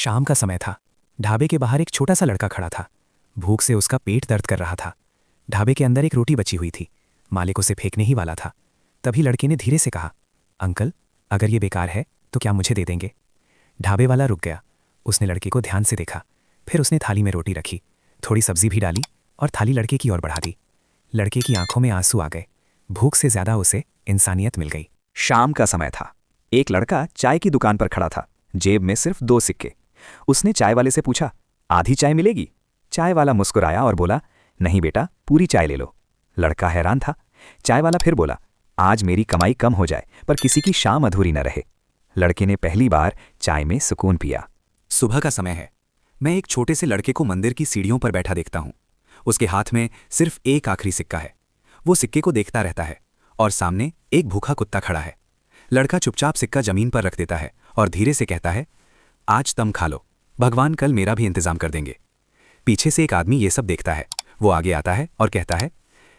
शाम का समय था। ढाबे के बाहर एक छोटा सा लड़का खड़ा था। भूख से उसका पेट दर्द कर रहा था। ढाबे के अंदर एक रोटी बची हुई थी। मालिक उसे फेंकने ही वाला था। तभी लड़के ने धीरे से कहा, अंकल, अगर ये बेकार है तो क्या मुझे दे देंगे? ढाबे वाला रुक गया। उसने लड़के को ध्यान से देखा। फिर उसने थाली में रोटी रखी, थोड़ी सब्जी भी डाली और थाली लड़के की ओर बढ़ा दी। लड़के की आंखों में आंसू आ गए। भूख से ज्यादा उसे इंसानियत मिल गई। शाम का समय था। एक लड़का चाय की दुकान पर खड़ा था, जेब में सिर्फ 2 सिक्के। उसने चाय वाले से पूछा, आधी चाय मिलेगी? चाय वाला मुस्कुराया और बोला, नहीं बेटा, पूरी चाय ले लो। लड़का हैरान था। चाय वाला फिर बोला, आज मेरी कमाई कम हो जाए पर किसी की शाम अधूरी न रहे। लड़के ने पहली बार चाय में सुकून पिया। सुबह का समय है। मैं एक छोटे से लड़के को मंदिर की सीढ़ियों पर बैठा देखता हूं। उसके हाथ में सिर्फ एक आखिरी सिक्का है। वो सिक्के को देखता रहता है और सामने एक भूखा कुत्ता खड़ा है। लड़का चुपचाप सिक्का जमीन पर रख देता है और धीरे से कहता है, आज तुम खा लो, भगवान कल मेरा भी इंतजाम कर देंगे। पीछे से एक आदमी ये सब देखता है। वो आगे आता है और कहता है,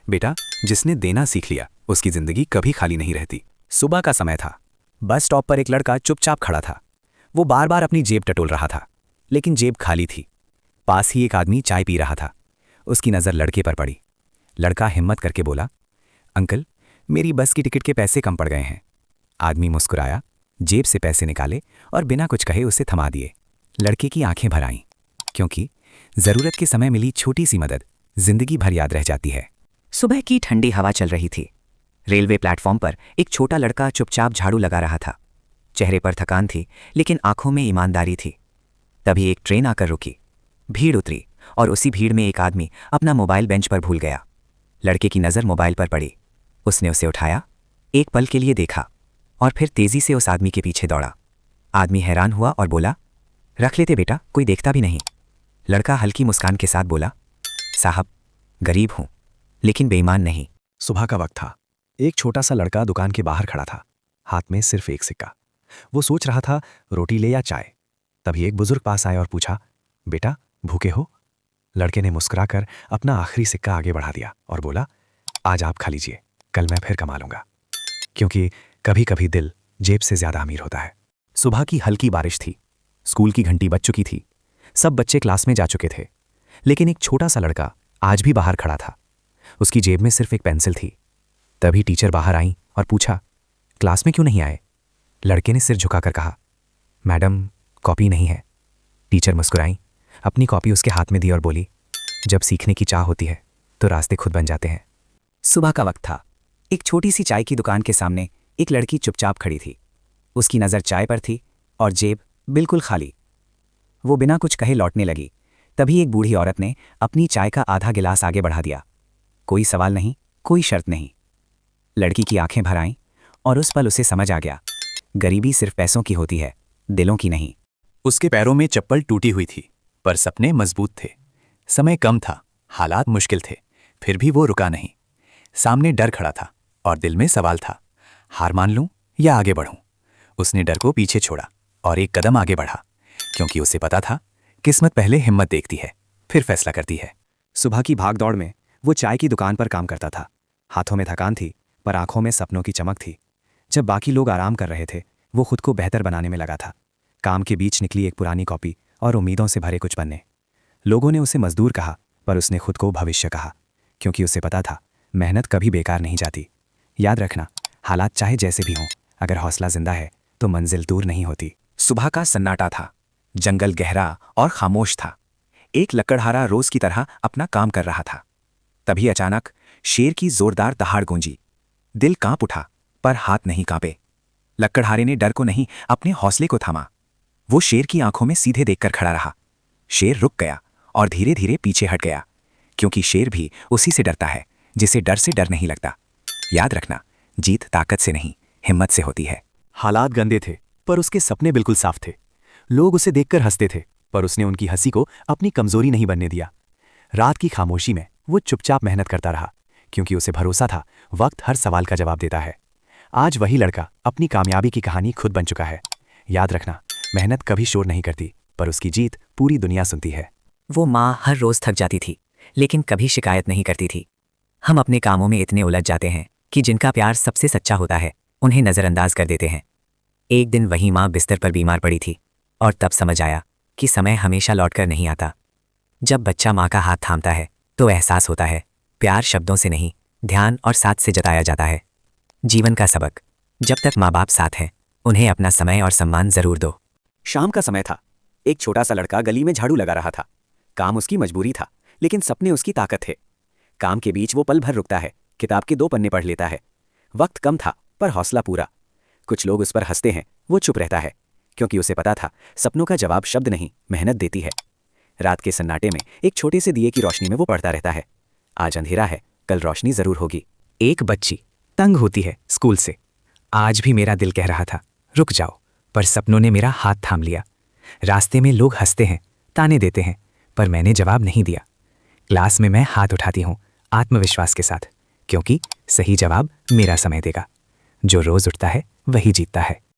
बेटा, जिसने देना सीख लिया उसकी जिंदगी कभी खाली नहीं रहती। सुबह का समय था। बस स्टॉप पर एक लड़का चुपचाप खड़ा था। वो बार बार अपनी जेब टटोल रहा था, लेकिन जेब खाली थी। पास ही एक आदमी चाय पी रहा था। उसकी नज़र लड़के पर पड़ी। लड़का हिम्मत करके बोला, अंकल, मेरी बस की टिकट के पैसे कम पड़ गए हैं। आदमी मुस्कुराया, जेब से पैसे निकाले और बिना कुछ कहे उसे थमा दिए। लड़के की आंखें भर आईं, क्योंकि ज़रूरत के समय मिली छोटी सी मदद जिंदगी भर याद रह जाती है। सुबह की ठंडी हवा चल रही थी। रेलवे प्लेटफॉर्म पर एक छोटा लड़का चुपचाप झाड़ू लगा रहा था। चेहरे पर थकान थी, लेकिन आंखों में ईमानदारी थी। तभी एक ट्रेन आकर रुकी। भीड़ उतरी और उसी भीड़ में एक आदमी अपना मोबाइल बेंच पर भूल गया। लड़के की नज़र मोबाइल पर पड़ी। उसने उसे उठाया, एक पल के लिए देखा और फिर तेजी से उस आदमी के पीछे दौड़ा। आदमी हैरान हुआ और बोला, रख लेते बेटा, कोई देखता भी नहीं। लड़का हल्की मुस्कान के साथ बोला, साहब, गरीब हूं लेकिन बेईमान नहीं। सुबह का वक्त था। एक छोटा सा लड़का दुकान के बाहर खड़ा था, हाथ में सिर्फ एक सिक्का। वो सोच रहा था, रोटी ले या चाय। तभी एक बुजुर्ग पास आया और पूछा, बेटा, भूखे हो? लड़के ने मुस्कुराकर अपना आखिरी सिक्का आगे बढ़ा दिया और बोला, आज आप खा लीजिए, कल मैं फिर कमा लूंगा। क्योंकि कभी कभी दिल जेब से ज्यादा अमीर होता है। सुबह की हल्की बारिश थी। स्कूल की घंटी बज चुकी थी। सब बच्चे क्लास में जा चुके थे, लेकिन एक छोटा सा लड़का आज भी बाहर खड़ा था। उसकी जेब में सिर्फ एक पेंसिल थी। तभी टीचर बाहर आई और पूछा, क्लास में क्यों नहीं आए? लड़के ने सिर झुकाकर कहा, मैडम, कॉपी नहीं है। टीचर मुस्कुराई, अपनी कॉपी उसके हाथ में दी और बोली, जब सीखने की चाह होती है तो रास्ते खुद बन जाते हैं। सुबह का वक्त था। एक छोटी सी चाय की दुकान के सामने एक लड़की चुपचाप खड़ी थी। उसकी नज़र चाय पर थी और जेब बिल्कुल खाली। वो बिना कुछ कहे लौटने लगी। तभी एक बूढ़ी औरत ने अपनी चाय का आधा गिलास आगे बढ़ा दिया। कोई सवाल नहीं, कोई शर्त नहीं। लड़की की आंखें भर आईं और उस पल उसे समझ आ गया, गरीबी सिर्फ पैसों की होती है, दिलों की नहीं। उसके पैरों में चप्पल टूटी हुई थी, पर सपने मजबूत थे। समय कम था, हालात मुश्किल थे, फिर भी वो रुका नहीं। सामने डर खड़ा था और दिल में सवाल था, हार मान लूं या आगे बढ़ूं? उसने डर को पीछे छोड़ा और एक कदम आगे बढ़ा, क्योंकि उसे पता था, किस्मत पहले हिम्मत देखती है, फिर फैसला करती है। सुबह की भागदौड़ में वो चाय की दुकान पर काम करता था। हाथों में थकान थी, पर आंखों में सपनों की चमक थी। जब बाकी लोग आराम कर रहे थे, वो खुद को बेहतर बनाने में लगा था। काम के बीच निकली एक पुरानी कॉपी और उम्मीदों से भरे कुछ पन्ने। लोगों ने उसे मजदूर कहा, पर उसने खुद को भविष्य कहा, क्योंकि उसे पता था, मेहनत कभी बेकार नहीं जाती। याद रखना, हालात चाहे जैसे भी हों, अगर हौसला जिंदा है तो मंजिल दूर नहीं होती। सुबह का सन्नाटा था। जंगल गहरा और खामोश था। एक लकड़हारा रोज की तरह अपना काम कर रहा था। तभी अचानक शेर की जोरदार दहाड़ गूंजी। दिल कांप उठा, पर हाथ नहीं कांपे। लकड़हारे ने डर को नहीं, अपने हौसले को थामा। वो शेर की आंखों में सीधे देखकर खड़ा रहा। शेर रुक गया और धीरे धीरे पीछे हट गया, क्योंकि शेर भी उसी से डरता है जिसे डर से डर नहीं लगता। याद रखना, जीत ताकत से नहीं, हिम्मत से होती है। हालात गंदे थे, पर उसके सपने बिल्कुल साफ थे। लोग उसे देखकर हंसते थे, पर उसने उनकी हंसी को अपनी कमजोरी नहीं बनने दिया। रात की खामोशी में वो चुपचाप मेहनत करता रहा, क्योंकि उसे भरोसा था, वक्त हर सवाल का जवाब देता है। आज वही लड़का अपनी कामयाबी की कहानी खुद बन चुका है। याद रखना, मेहनत कभी शोर नहीं करती, पर उसकी जीत पूरी दुनिया सुनती है। वो माँ हर रोज थक जाती थी, लेकिन कभी शिकायत नहीं करती थी। हम अपने कामों में इतने उलझ जाते हैं कि जिनका प्यार सबसे सच्चा होता है, उन्हें नज़रअंदाज कर देते हैं। एक दिन वही माँ बिस्तर पर बीमार पड़ी थी और तब समझ आया, कि समय हमेशा लौटकर नहीं आता। जब बच्चा माँ का हाथ थामता है तो एहसास होता है प्यार शब्दों से नहीं, ध्यान और साथ से जताया जाता है। जीवन का सबक, जब तक माँ बाप साथ हैं उन्हें अपना समय और सम्मान जरूर दो। शाम का समय था। एक छोटा सा लड़का गली में झाड़ू लगा रहा था। काम उसकी मजबूरी था, लेकिन सपने उसकी ताकत थे। काम के बीच वो पल भर रुकता है, किताब के 2 पन्ने पढ़ लेता है। वक्त कम था पर हौसला पूरा। कुछ लोग उस पर हंसते हैं, वो चुप रहता है, क्योंकि उसे पता था सपनों का जवाब शब्द नहीं, मेहनत देती है। रात के सन्नाटे में एक छोटे से दिए की रोशनी में वो पढ़ता रहता है। आज अंधेरा है, कल रोशनी जरूर होगी। एक बच्ची तंग होती है स्कूल से। आज भी मेरा दिल कह रहा था रुक जाओ, पर सपनों ने मेरा हाथ थाम लिया। रास्ते में लोग हंसते हैं, ताने देते हैं, पर मैंने जवाब नहीं दिया। क्लास में मैं हाथ उठाती हूँ आत्मविश्वास के साथ, क्योंकि सही जवाब मेरा समय देगा। जो रोज उठता है वही जीतता है।